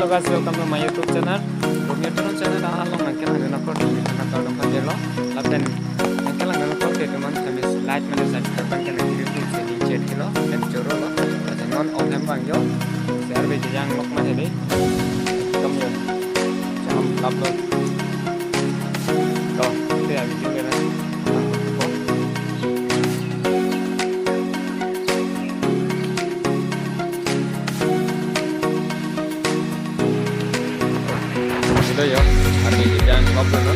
Hello guys, welcome to my YouTube channel. YouTube channel long nang kelang na ko ni na ka dong pa lo. Laten nang kelang na ko te man kami like mana subscribe kan kan YouTube se ni chat kilo dan choro lo. Laten non Onghem bang yo. Share be yang lok ma he ni. Kam yo. Jam lap lo. To, te ya video ke na. Itu ya, hari yang ngobrol